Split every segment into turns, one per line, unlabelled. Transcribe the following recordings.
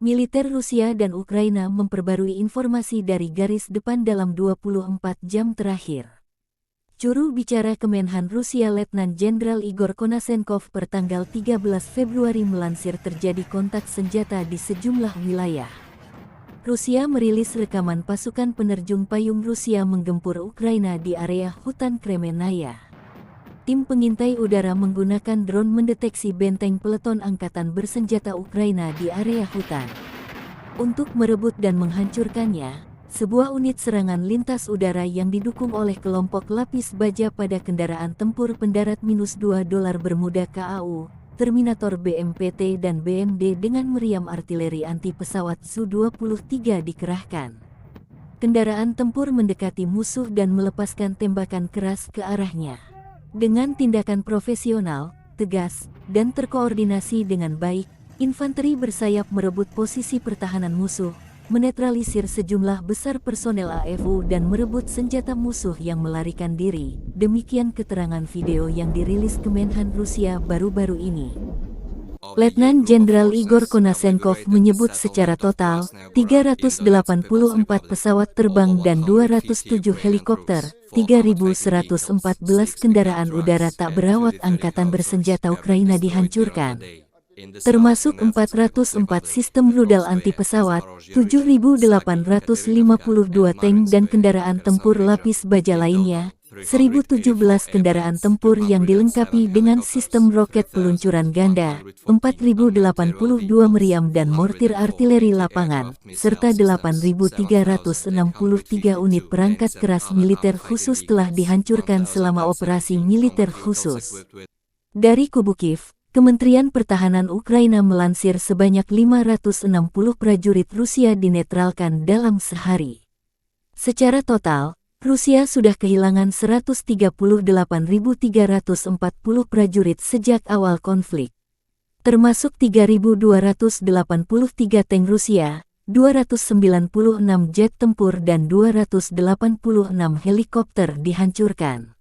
Militer Rusia dan Ukraina memperbarui informasi dari garis depan dalam 24 jam terakhir. Juru bicara Kemenhan Rusia Letnan Jenderal Igor Konasenkov pertanggal 13 Februari melansir terjadi kontak senjata di sejumlah wilayah. Rusia merilis rekaman pasukan penerjun payung Rusia menggempur Ukraina di area hutan Kremenaya. Tim pengintai udara menggunakan drone mendeteksi benteng peleton angkatan bersenjata Ukraina di area hutan. Untuk merebut dan menghancurkannya, sebuah unit serangan lintas udara yang didukung oleh kelompok lapis baja pada kendaraan tempur pendarat -2 dolar Bermuda KAU, Terminator BMPT dan BMD dengan meriam artileri anti pesawat Su-23 dikerahkan. Kendaraan tempur mendekati musuh dan melepaskan tembakan keras ke arahnya. Dengan tindakan profesional, tegas, dan terkoordinasi dengan baik, infanteri bersayap merebut posisi pertahanan musuh, menetralisir sejumlah besar personel AFU dan merebut senjata musuh yang melarikan diri. Demikian keterangan video yang dirilis Kemenhan Rusia baru-baru ini. Letnan Jenderal Igor Konasenkov menyebut secara total, 384 pesawat terbang dan 207 helikopter, 3.114 kendaraan udara tak berawak angkatan bersenjata Ukraina dihancurkan. Termasuk 404 sistem rudal anti pesawat, 7.852 tank dan kendaraan tempur lapis baja lainnya, 1.017 kendaraan tempur yang dilengkapi dengan sistem roket peluncuran ganda, 4.082 meriam dan mortir artileri lapangan, serta 8.363 unit perangkat keras militer khusus telah dihancurkan selama operasi militer khusus. Dari kubu Kiev, Kementerian Pertahanan Ukraina melansir sebanyak 560 prajurit Rusia dinetralkan dalam sehari. Secara total, Rusia sudah kehilangan 138.340 prajurit sejak awal konflik, termasuk 3.283 tank Rusia, 296 jet tempur dan 286 helikopter dihancurkan.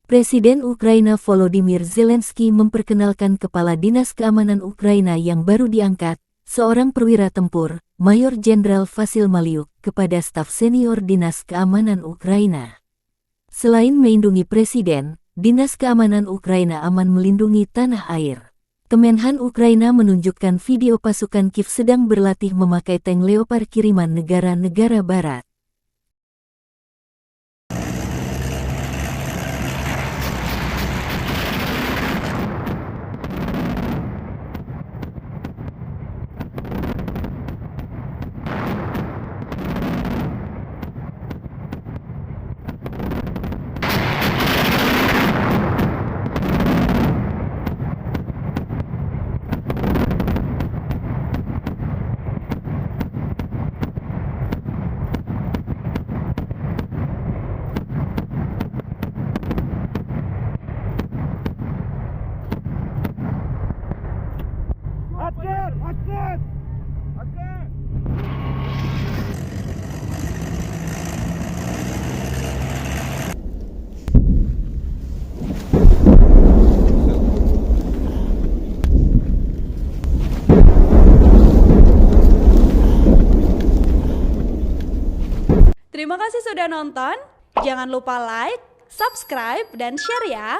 Presiden Ukraina Volodymyr Zelensky memperkenalkan Kepala Dinas Keamanan Ukraina yang baru diangkat, seorang perwira tempur, Mayor Jenderal Vasil Maliuk, kepada staf senior Dinas Keamanan Ukraina. Selain melindungi Presiden, Dinas Keamanan Ukraina aman melindungi tanah air. Kemenhan Ukraina menunjukkan video pasukan Kiev sedang berlatih memakai tank Leopard kiriman negara-negara barat.
Terima kasih sudah nonton. Jangan lupa like, subscribe, dan share ya.